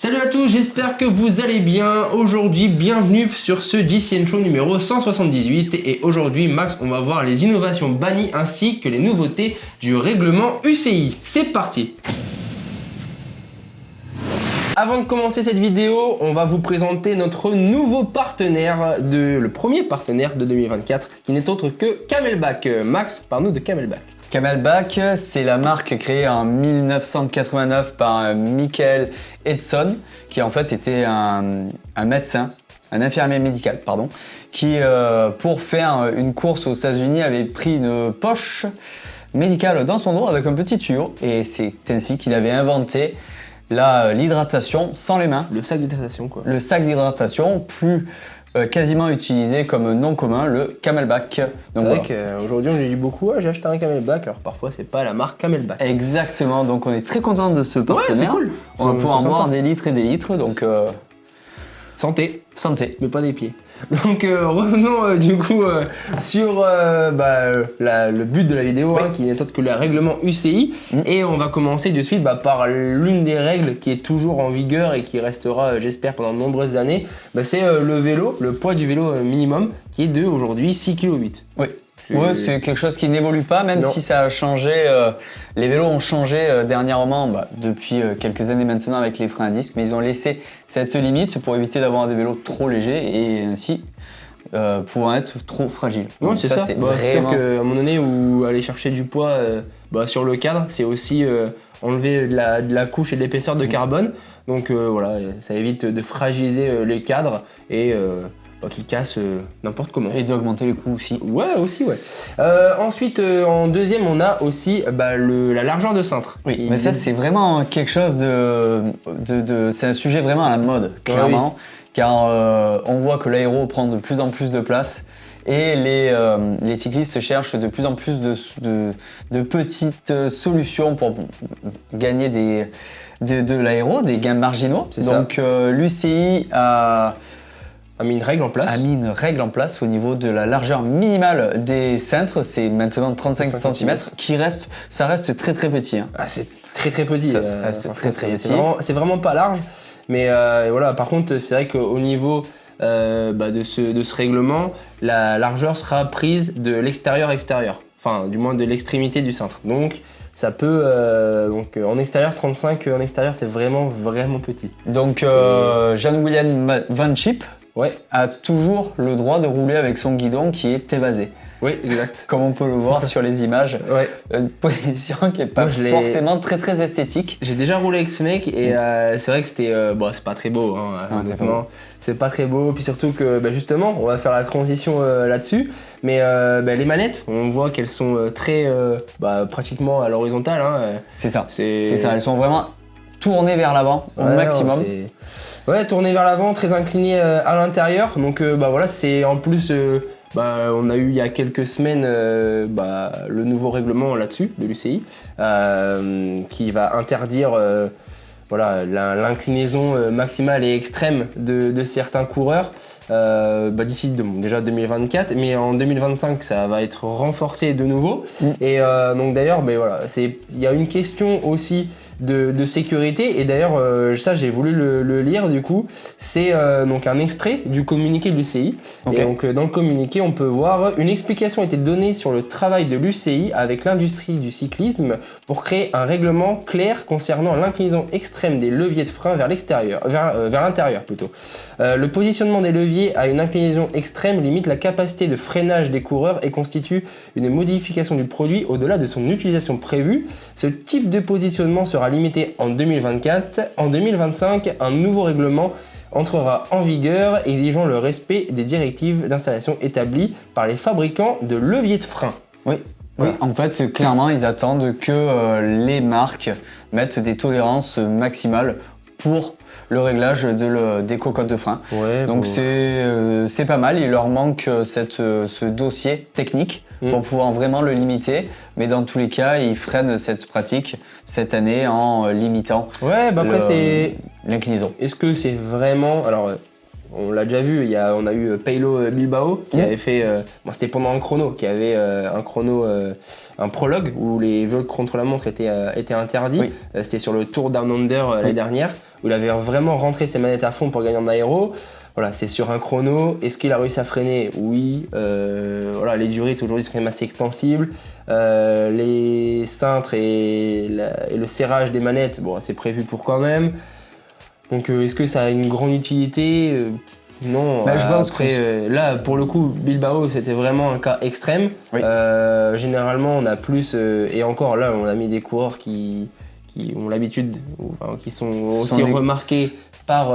Salut à tous, j'espère que vous allez bien. Aujourd'hui, bienvenue sur ce GCN Show numéro 178. Et aujourd'hui, Max, on va voir les innovations bannies ainsi que les nouveautés du règlement UCI. C'est parti! Avant de commencer cette vidéo, on va vous présenter notre nouveau partenaire, le premier partenaire de 2024, qui n'est autre que Camelback. Max, parle-nous de Camelback. Camelback, c'est la marque créée en 1989 par Michael Edson, qui en fait était un médecin, un infirmier médical, pardon, qui pour faire une course aux États-Unis avait pris une poche médicale dans son dos avec un petit tuyau, et c'est ainsi qu'il avait inventé l'hydratation sans les mains. Le sac d'hydratation, quoi. Le sac d'hydratation, plus quasiment utilisé comme nom commun, le Camelback. C'est vrai qu'aujourd'hui on dit beaucoup, j'ai acheté un Camelback, alors parfois c'est pas la marque Camelback. Exactement, donc on est très content de ce partenaire. Ouais, c'est cool. On va pouvoir boire des litres et des litres, donc santé. Santé. Mais pas des pieds. Donc revenons du coup sur le but de la vidéo, oui. Qui n'est autre que le règlement UCI. Et on va commencer de suite par l'une des règles qui est toujours en vigueur et qui restera, j'espère, pendant de nombreuses années. C'est le vélo, le poids du vélo minimum, qui est de aujourd'hui 6,8 kg. Oui. Ouais, c'est quelque chose qui n'évolue pas, même si ça a changé. Les vélos ont changé dernièrement, depuis quelques années maintenant avec les freins à disque, mais ils ont laissé cette limite pour éviter d'avoir des vélos trop légers et ainsi pouvant être trop fragiles. Ouais, c'est ça. C'est C'est sûr vraiment... qu'à un moment donné où aller chercher du poids sur le cadre, c'est aussi enlever de la couche et de l'épaisseur de carbone. Donc voilà, ça évite de fragiliser les cadres et qui cassent n'importe comment. Et d'augmenter les coûts aussi. Ouais, aussi, ouais. Ensuite, en deuxième, on a aussi la largeur de cintre. Oui, mais ça, c'est vraiment quelque chose c'est un sujet vraiment à la mode, clairement. Oui. Car on voit que l'aéro prend de plus en plus de place et les cyclistes cherchent de plus en plus de petites solutions pour gagner de l'aéro, des gains marginaux. Donc l'UCI a mis une règle en place au niveau de la largeur minimale des cintres. C'est maintenant 35 cm, ça reste très très petit. Ah, c'est très très petit. Ça reste très très petit. C'est vraiment pas large. Mais voilà, par contre, c'est vrai qu'au niveau de ce règlement, la largeur sera prise de l'extérieur-extérieur. Enfin, du moins de l'extrémité du cintre. Donc, ça peut, en extérieur, 35, en extérieur, c'est vraiment petit. Donc, Jan-Willem Van Schip a toujours le droit de rouler avec son guidon qui est évasé. Oui, exact. Comme on peut le voir sur les images. Ouais. Une position qui n'est pas forcément très très esthétique. J'ai déjà roulé avec ce mec et c'est vrai que c'était... c'est pas très beau, honnêtement. C'est pas très beau. Puis surtout que justement, on va faire la transition là-dessus. Mais les manettes, on voit qu'elles sont très pratiquement à l'horizontale. C'est ça. Elles sont vraiment tournées vers l'avant au maximum. Tournées vers l'avant, très inclinées à l'intérieur. Donc c'est en plus... on a eu il y a quelques semaines le nouveau règlement là-dessus de l'UCI qui va interdire l'inclinaison maximale et extrême de certains coureurs d'ici déjà 2024, mais en 2025 ça va être renforcé de nouveau. Et donc d'ailleurs il y a une question aussi de sécurité et d'ailleurs ça j'ai voulu le lire du coup. C'est donc un extrait du communiqué de l'UCI. Et donc dans le communiqué on peut voir une explication a été donnée sur le travail de l'UCI avec l'industrie du cyclisme pour créer un règlement clair concernant l'inclinaison extrême des leviers de frein vers l'extérieur, vers l'intérieur plutôt. Le positionnement des leviers à une inclinaison extrême limite la capacité de freinage des coureurs et constitue une modification du produit au-delà de son utilisation prévue. Ce type de positionnement sera limité en 2024. En 2025, un nouveau règlement entrera en vigueur exigeant le respect des directives d'installation établies par les fabricants de leviers de frein. Oui, en fait, clairement, ils attendent que les marques mettent des tolérances maximales pour le réglage des cocottes de frein. Donc c'est pas mal, il leur manque ce dossier technique pour pouvoir vraiment le limiter, mais dans tous les cas, ils freinent cette pratique cette année en limitant l'inclinaison. Est-ce que c'est vraiment... Alors, on l'a déjà vu, on a eu Pello Bilbao qui avait fait, c'était pendant un chrono, qui avait un prologue où les vols contre la montre étaient interdits. C'était sur le Tour Down Under l'année dernière, où il avait vraiment rentré ses manettes à fond pour gagner en aéro. Voilà, c'est sur un chrono. Est-ce qu'il a réussi à freiner? Oui. Voilà, les durites aujourd'hui sont quand même assez extensibles. Les cintres et le serrage des manettes, bon, c'est prévu pour quand même. Donc, est-ce que ça a une grande utilité? Non. Bah, je pense après, là, pour le coup, Bilbao, c'était vraiment un cas extrême. Oui. Généralement, on a plus, et encore là, on a mis des coureurs qui ont l'habitude, enfin, qui sont aussi remarqués par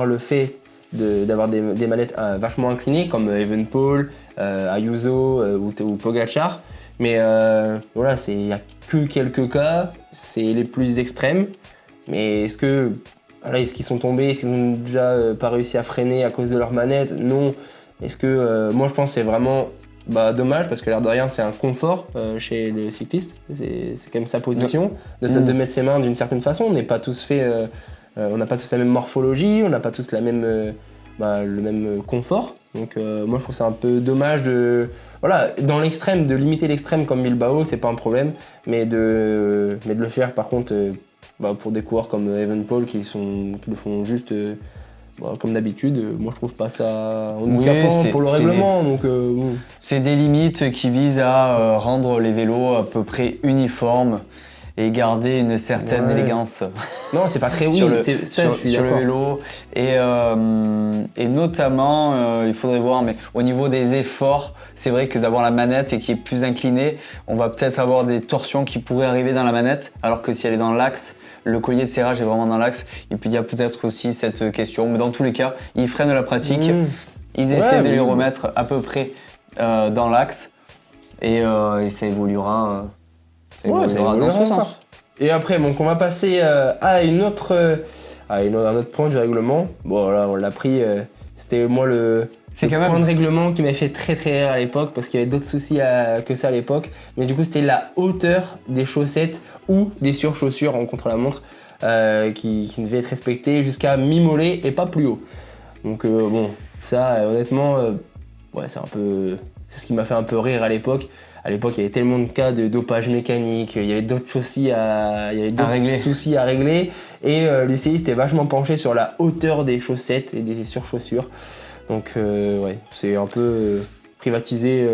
le fait d'avoir des manettes vachement inclinées, comme Evenepoel, Ayuso ou Pogacar. Mais voilà, il n'y a que quelques cas, c'est les plus extrêmes. Mais est-ce qu'ils sont tombés? Est-ce qu'ils n'ont déjà pas réussi à freiner à cause de leur manette? Non. Est-ce que moi je pense que c'est vraiment dommage parce que l'air de rien c'est un confort chez le cycliste. C'est quand même sa position de mettre ses mains d'une certaine façon. On n'est pas tous on n'a pas tous la même morphologie, on n'a pas tous le même confort. Donc moi je trouve ça un peu dommage dans l'extrême, de limiter l'extrême comme Bilbao, c'est pas un problème, mais de le faire par contre pour des coureurs comme Evenepoel qui le font juste comme d'habitude, moi je trouve pas ça handicapant pour le règlement. Donc, c'est des limites qui visent à rendre les vélos à peu près uniformes et garder une certaine élégance. Non, c'est pas très sur le vélo. Et notamment, il faudrait voir, mais au niveau des efforts, c'est vrai que d'avoir la manette et qui est plus inclinée, on va peut-être avoir des torsions qui pourraient arriver dans la manette, alors que si elle est dans l'axe, le collier de serrage est vraiment dans l'axe. Et puis il y a peut-être aussi cette question, mais dans tous les cas, ils freinent la pratique, ils essaient de les remettre à peu près dans l'axe, et ça évoluera. Ça évoluera dans ce sens. Et après, on va passer à un autre point du règlement. Bon, là, on l'a pris. C'était moi le point de règlement qui m'avait fait très très rire à l'époque parce qu'il y avait d'autres soucis que ça à l'époque. Mais du coup, c'était la hauteur des chaussettes ou des surchaussures en contre-la-montre qui devait être respectée jusqu'à mi-mollet et pas plus haut. Donc ça, honnêtement, c'est ce qui m'a fait un peu rire à l'époque. À l'époque, il y avait tellement de cas de dopage mécanique, il y avait d'autres soucis à régler. Et l'UCI s'était vachement penché sur la hauteur des chaussettes et des surchaussures. Donc, c'est un peu privatisé,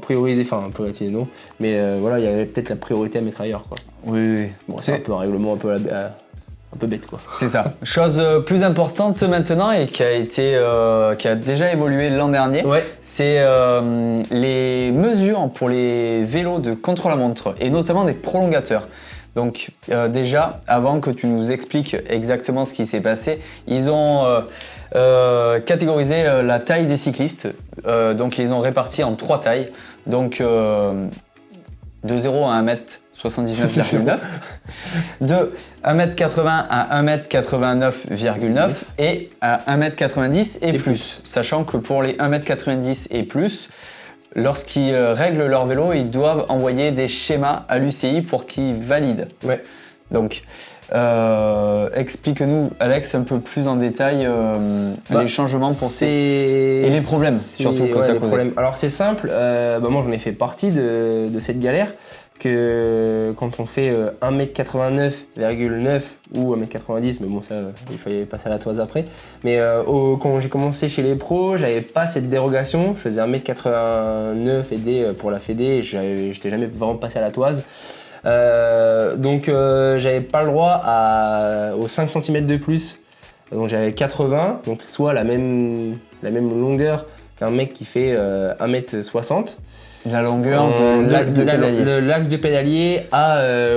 privatisé non. Mais il y avait peut-être la priorité à mettre ailleurs, quoi. Oui. Bon, c'est un peu un règlement un peu bête, quoi. C'est ça. Chose plus importante maintenant et qui a déjà évolué l'an dernier, c'est les mesures pour les vélos de contre-la-montre et notamment des prolongateurs. Donc déjà, avant que tu nous expliques exactement ce qui s'est passé, ils ont catégorisé la taille des cyclistes. Donc ils les ont répartis en 3 tailles. Donc de 0 à 1m79,9, de 1m80 à 1m89,9 et à 1m90 et plus. Sachant que pour les 1m90 et plus, lorsqu'ils règlent leur vélo, ils doivent envoyer des schémas à l'UCI pour qu'ils valident. Ouais. Donc, explique-nous, Alex, un peu plus en détail les changements et les problèmes surtout que ça cause. Alors c'est simple, moi j'en ai fait partie de cette galère que quand on fait 1m89,9 ou 1m90, mais bon ça il fallait passer à la toise après, mais quand j'ai commencé chez les pros, j'avais pas cette dérogation, je faisais 1m89 aidé pour la fédé et j'étais jamais vraiment passé à la toise. Donc j'avais pas le droit aux 5 cm de plus, donc j'avais 80, donc soit la même longueur qu'un mec qui fait 1m60. La longueur de l'axe de pédalier. L'axe de pédalier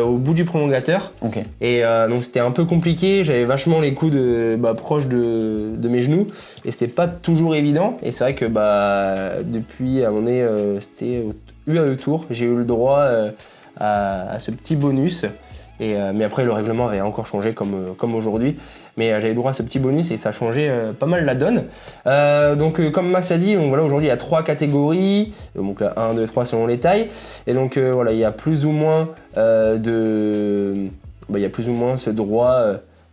au bout du prolongateur. Okay. Et donc c'était un peu compliqué, j'avais vachement les coudes proches de mes genoux et c'était pas toujours évident. Et c'est vrai que depuis à un moment donné, c'était au UAE Tour, j'ai eu le droit à ce petit bonus. Mais après le règlement avait encore changé comme aujourd'hui. Mais j'avais le droit à ce petit bonus et ça a changé pas mal la donne. Donc comme Max a dit, aujourd'hui il y a 3 catégories, donc là 1, 2, 3 selon les tailles. Et donc il y a plus ou moins ce droit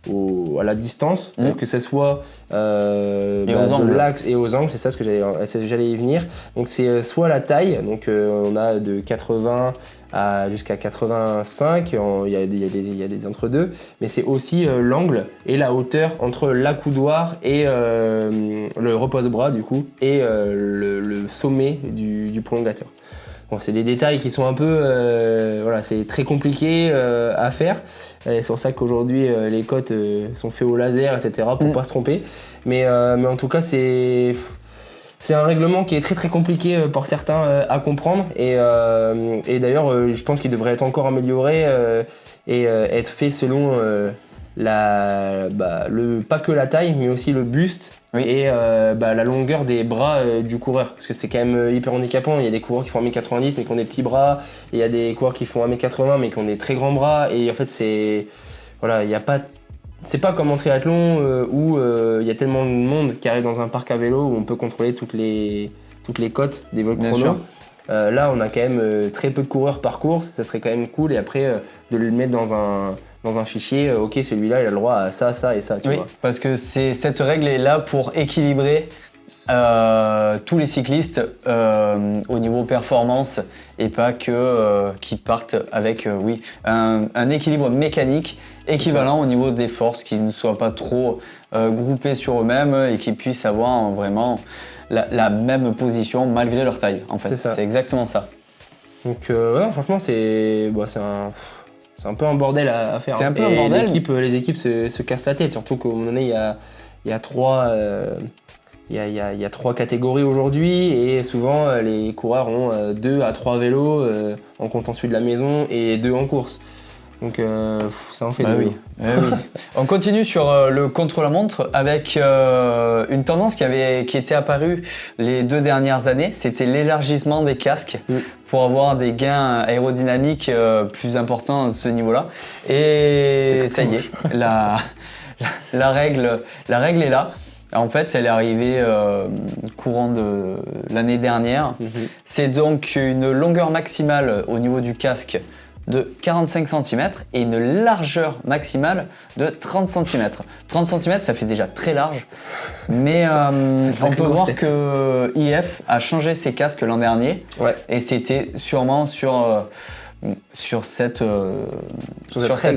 à la distance, que ce soit aux angles. de l'axe et aux angles, c'est ça ce que j'allais y venir. Donc c'est soit la taille, donc on a de 80 jusqu'à 85, il y a des entre-deux, mais c'est aussi l'angle et la hauteur entre l'accoudoir et le repose-bras du coup, et le sommet du prolongateur. Bon, c'est des détails qui sont un peu, c'est très compliqué à faire. Et c'est pour ça qu'aujourd'hui les cotes sont faits au laser, etc. pour pas se tromper. Mais en tout cas, c'est un règlement qui est très très compliqué pour certains à comprendre. Et d'ailleurs, je pense qu'il devrait être encore amélioré et être fait selon pas que la taille, mais aussi le buste. Oui. Et la longueur des bras du coureur, parce que c'est quand même hyper handicapant. Il y a des coureurs qui font 1m90 mais qui ont des petits bras, et il y a des coureurs qui font 1m80 mais qui ont des très grands bras, et en fait c'est pas comme en triathlon où il y a tellement de monde qui arrive dans un parc à vélo où on peut contrôler toutes les cotes des vols chrono. Là on a quand même très peu de coureurs par course, ça serait quand même cool, et après de le mettre dans un fichier, ok, celui-là il a le droit à ça, ça et ça, tu vois. Parce que cette règle est là pour équilibrer tous les cyclistes au niveau performance, et pas que qui partent avec un équilibre mécanique équivalent au niveau des forces, qui ne soient pas trop groupés sur eux-mêmes et qui puissent avoir vraiment la même position malgré leur taille, en fait. C'est exactement ça. Donc franchement c'est un peu un bordel à faire. C'est un peu un bordel. Les équipes se cassent la tête, surtout qu'à un moment donné, il y a trois catégories aujourd'hui, et souvent les coureurs ont 2 à 3 vélos en comptant celui de la maison et 2 en course. Donc ça en fait deux. Oui. On continue sur le contre-la-montre avec une tendance qui était apparue les 2 dernières années, c'était l'élargissement des casques pour avoir des gains aérodynamiques plus importants à ce niveau-là. Et ça y est, la règle est là. En fait, elle est arrivée courant de l'année dernière. C'est donc une longueur maximale au niveau du casque de 45 cm et une largeur maximale de 30 cm. 30 cm, ça fait déjà très large, mais on peut voir que IF a changé ses casques l'an dernier, et c'était sûrement sur cette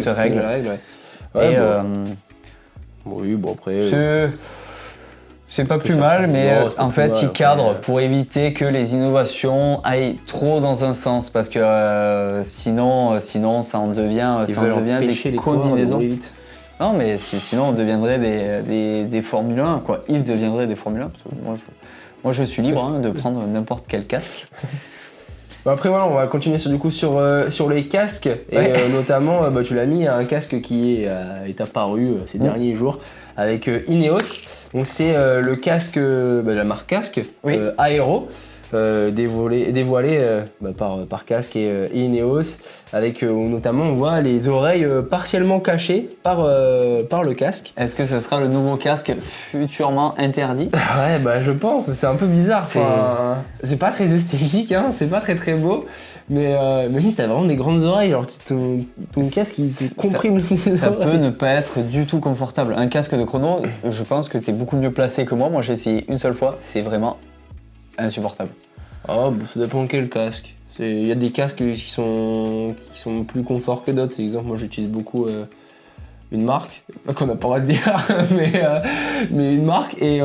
règle. Oui, bon après... C'est pas plus mal, mais en fait, ils cadrent pour éviter que les innovations aillent trop dans un sens, parce que sinon ça en devient des combinaisons. Non, mais sinon, on deviendrait des Formule 1, quoi. Ils deviendraient des Formule 1. Parce que moi, je suis libre de prendre n'importe quel casque. Après voilà, on va continuer sur les casques, et notamment tu l'as mis, un casque qui est apparu ces derniers jours avec Ineos. Donc c'est le casque de la marque Casque, Aero, dévoilé par Casque et Ineos, avec notamment on voit les oreilles partiellement cachées par le casque. Est-ce que ce sera le nouveau casque futurement interdit ? Ouais, je pense, c'est un peu bizarre. C'est pas très esthétique, c'est pas très très beau. Mais si, t'as vraiment des grandes oreilles, alors ton casque il te comprime les oreilles. Ça peut ne pas être du tout confortable. Un casque de chrono, je pense que t'es beaucoup mieux placé que moi. Moi j'ai essayé une seule fois, c'est vraiment insupportable. Ça dépend quel casque. Il y a des casques qui sont plus confort que d'autres. Par exemple, moi j'utilise beaucoup une marque, qu'on n'a pas le droit de dire, mais une marque, et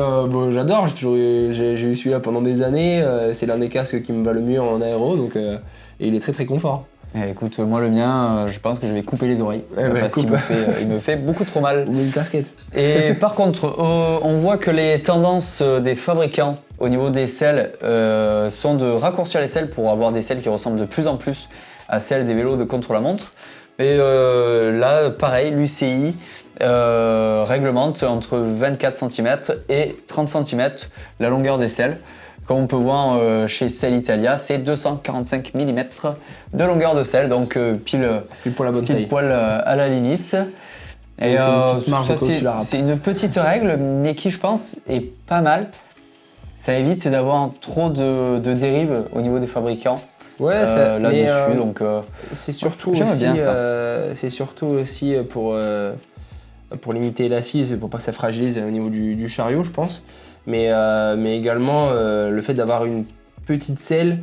j'adore, j'ai eu celui-là pendant des années, c'est l'un des casques qui me va le mieux en aéro, donc, et il est très très confort. Écoute, moi le mien, je pense que je vais couper les oreilles, parce qu'il me fait beaucoup trop mal. Ou une casquette. Et par contre, on voit que les tendances des fabricants au niveau des selles sont de raccourcir les selles pour avoir des selles qui ressemblent de plus en plus à celles des vélos de contre-la-montre. Et là, pareil, l'UCI réglemente entre 24 cm et 30 cm la longueur des selles. Comme on peut voir chez Selle Italia, c'est 245 mm de longueur de selle, donc pile poil à la limite. Et c'est une petite règle, mais qui, je pense, est pas mal. Ça évite d'avoir trop de dérives au niveau des fabricants. là-dessus, donc c'est surtout aussi pour pour limiter l'assise, pour pas que ça fragilise au niveau du chariot, je pense. Mais également le fait d'avoir une petite selle.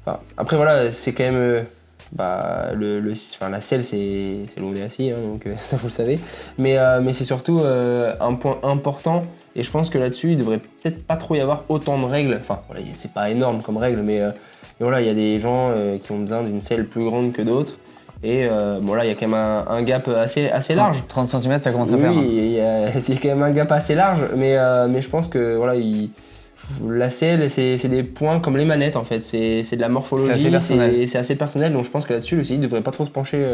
Enfin, après voilà, c'est quand même la selle c'est l'ODACI, hein, donc ça vous le savez. Mais c'est surtout un point important et je pense que là-dessus il devrait peut-être pas trop y avoir autant de règles. Enfin voilà, c'est pas énorme comme règle, mais voilà, il y a des gens qui ont besoin d'une selle plus grande que d'autres. Et bon là il y a quand même un gap assez large. 30 cm ça commence à faire. Oui, il y a quand même un gap assez large, mais je pense que voilà, la selle c'est des points comme les manettes en fait, c'est de la morphologie, c'est assez personnel. C'est assez personnel, donc je pense que là-dessus le CI devrait pas trop se pencher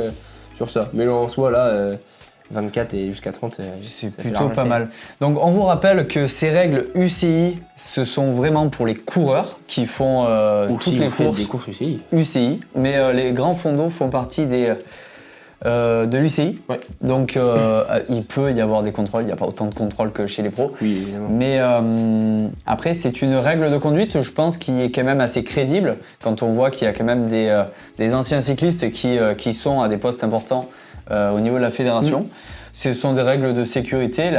sur ça. Mais là en soi là 24 et jusqu'à 30 c'est plutôt pas mal. Donc on vous rappelle que ces règles UCI ce sont vraiment pour les coureurs qui font toutes les courses. Des courses UCI. UCI, mais les grands fondos font partie de l'UCI. Ouais. Donc il peut y avoir des contrôles, il n'y a pas autant de contrôles que chez les pros. Oui, évidemment. Mais après c'est une règle de conduite je pense qui est quand même assez crédible quand on voit qu'il y a quand même des anciens cyclistes qui sont à des postes importants au niveau de la fédération. Ce sont des règles de sécurité,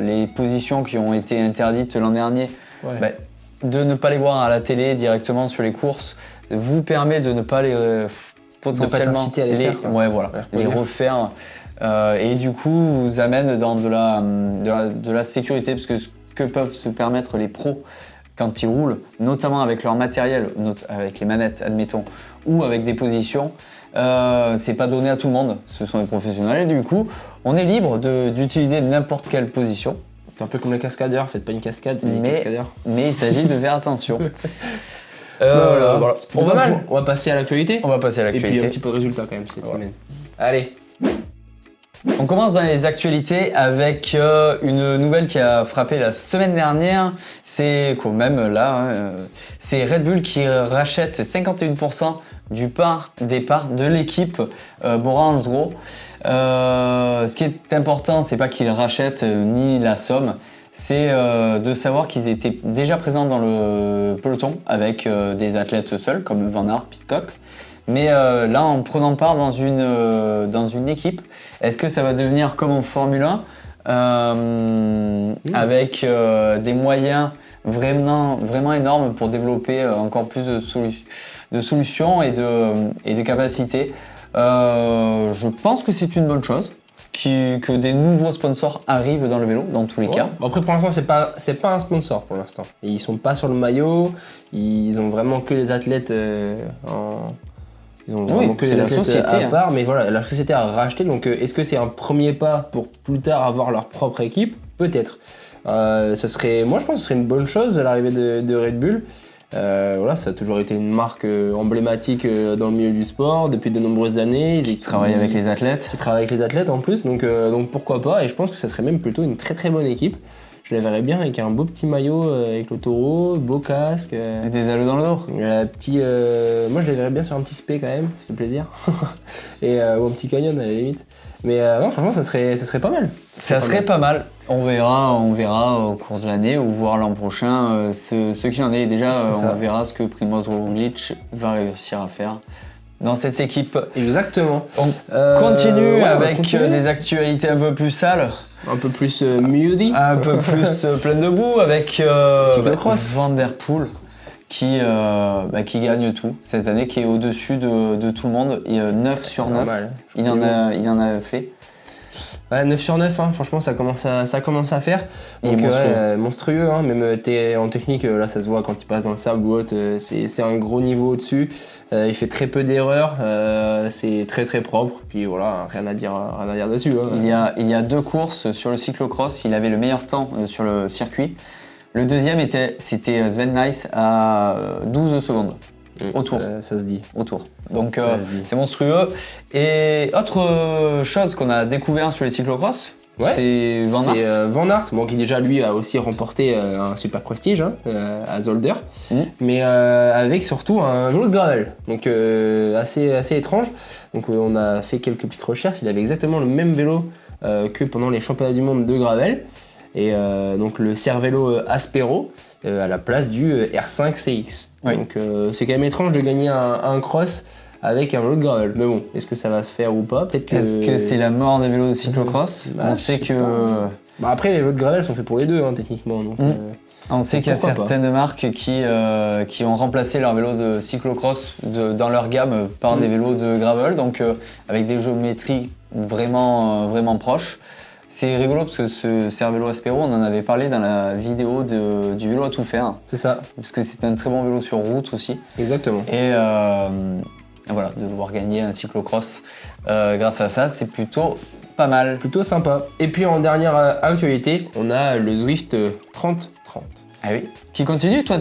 les positions qui ont été interdites l'an dernier, de ne pas les voir à la télé directement sur les courses vous permet de ne pas les potentiellement de pas à les faire, les refaire et du coup vous amène dans de la sécurité parce que ce que peuvent se permettre les pros quand ils roulent, notamment avec leur matériel, avec les manettes admettons, ou avec des positions, c'est pas donné à tout le monde, ce sont des professionnels et du coup on est libre d'utiliser n'importe quelle position. C'est un peu comme les cascadeurs, faites pas une cascade, c'est des cascadeurs. Mais il s'agit de faire attention. Voilà. On va passer à l'actualité. On va passer à l'actualité. Et puis un petit peu de résultat quand même cette semaine. Allez. On commence dans les actualités avec une nouvelle qui a frappé la semaine dernière. C'est quand même là, c'est Red Bull qui rachète 51% des parts de l'équipe Bora-Hansgrohe. Ce qui est important, c'est pas qu'ils rachètent ni la somme, c'est de savoir qu'ils étaient déjà présents dans le peloton avec des athlètes seuls comme Van Aert, Pidcock. Mais là, en prenant part dans une équipe, est-ce que ça va devenir comme en Formule 1 avec des moyens vraiment énormes pour développer encore plus de solutions et de capacités. Je pense que c'est une bonne chose que des nouveaux sponsors arrivent dans le vélo, dans tous les cas. Après, pour l'instant, c'est pas un sponsor pour l'instant. Ils sont pas sur le maillot, ils ont vraiment que les athlètes Ils ont vraiment que la société à part, mais voilà, la société a racheté. Donc, est-ce que c'est un premier pas pour plus tard avoir leur propre équipe? Peut-être. Moi, je pense que ce serait une bonne chose l'arrivée de Red Bull. Voilà, ça a toujours été une marque emblématique dans le milieu du sport depuis de nombreuses années. Qui travaille avec les athlètes. Qui travaille avec les athlètes en plus, donc pourquoi pas. Et je pense que ça serait même plutôt une très très bonne équipe. Je la verrais bien avec un beau petit maillot avec le taureau, beau casque. Et des ailes dans le dos. Moi je la verrais bien sur un petit spé quand même, ça fait plaisir. Ou un petit canyon à la limite. Mais non, franchement, ça serait pas mal. Ça serait pas mal. On verra au cours de l'année ou voire l'an prochain ce qu'il en est. Déjà, on verra ce que Primož Roglič va réussir à faire dans cette équipe. Exactement. On continue avec des actualités un peu plus sales. Un peu plus moody. Un peu plus plein de boue avec Van Der Poel qui gagne tout cette année, qui est au-dessus de tout le monde. Il y a 9 sur 9. Normal. Il en a fait. Ouais, 9 sur 9, hein. Franchement ça commence à faire. Donc, monstrueux, hein. Même en technique, là ça se voit quand il passe dans le sable ou autre, c'est un gros niveau au-dessus. Il fait très peu d'erreurs, c'est très très propre, puis voilà, rien à dire dessus. Hein. Il y a 2 courses sur le cyclocross, il avait le meilleur temps sur le circuit. Le deuxième c'était Sven Nys à 12 secondes. Au tour. Ça se dit. Au tour. Donc c'est monstrueux. Et autre chose qu'on a découvert sur les cyclocross, c'est Van Aert. C'est Van Aert, qui déjà lui a aussi remporté un super prestige à Zolder, mais avec surtout un vélo de gravel, donc assez étrange. Donc on a fait quelques petites recherches, il avait exactement le même vélo que pendant les championnats du monde de gravel. Et donc le Cervelo Aspero à la place du R5 CX. Oui. Donc c'est quand même étrange de gagner un cross avec un vélo de gravel. Mais bon, est-ce que ça va se faire ou pas? Peut-être que... Est-ce que c'est la mort des vélos de cyclocross? Bah, On je sait sais que... pas. Bah après, les vélos de gravel sont faits pour les deux, hein, techniquement. Donc, On sait qu'il y a pourquoi pas. certaines marques qui ont remplacé leurs vélos de cyclocross dans leur gamme par des vélos de gravel, donc avec des géométries vraiment proches. C'est rigolo parce que ce vélo Aspero, on en avait parlé dans la vidéo du vélo à tout faire, c'est ça, parce que c'est un très bon vélo sur route aussi. exactement. Et voilà, de devoir gagner un cyclocross grâce à ça, c'est plutôt pas mal. Plutôt sympa. Et puis en dernière actualité, on a le Zwift 30-30. Ah oui. Qui continue, toi,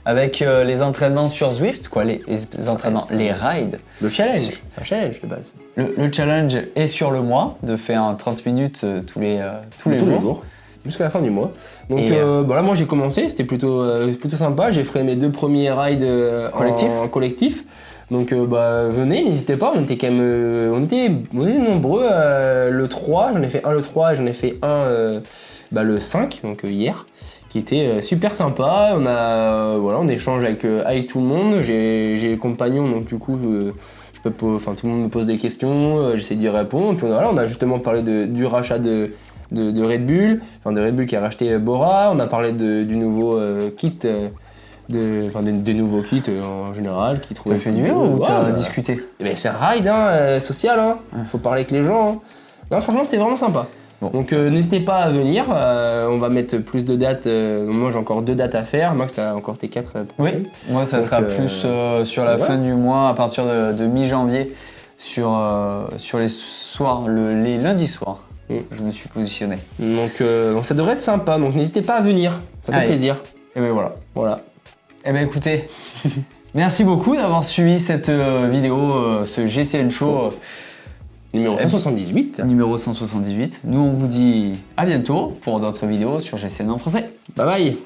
avec les entraînements sur Zwift, quoi, les entraînements, les rides. Le challenge, c'est un challenge de base. Le challenge est sur le mois, de faire 30 minutes tous les jours. Jusqu'à la fin du mois. Donc Et, là, moi j'ai commencé, c'était plutôt sympa. J'ai fait mes 2 premiers rides en collectif. Donc venez, n'hésitez pas, on était quand même on était nombreux le 3, j'en ai fait un le 3 et j'en ai fait un le 5, donc hier, qui était super sympa. On échange avec tout le monde. J'ai les compagnons, donc du coup tout le monde me pose des questions, j'essaie d'y répondre. Et puis voilà, on a justement parlé du rachat de Red Bull, de Red Bull qui a racheté Bora. On a parlé du nouveau kit. Des nouveaux kits en général qui trouvaient. T'as fait du vélo ou t'as discuté? Mais c'est un ride social, faut parler avec les gens. Non, franchement c'était vraiment sympa. Bon. Donc n'hésitez pas à venir, on va mettre plus de dates. Moi j'ai encore 2 dates à faire, Max t'as encore tes 4 prochaines. Oui, moi ça sera plus sur la fin du mois, à partir de mi-janvier, sur les soirs, les lundis soirs. Je me suis positionné. Donc ça devrait être sympa, donc n'hésitez pas à venir, ça fait plaisir. Et ben voilà. Eh ben écoutez, merci beaucoup d'avoir suivi cette vidéo, ce GCN Show numéro 178. Numéro 178. Nous on vous dit à bientôt pour d'autres vidéos sur GCN en français. Bye bye.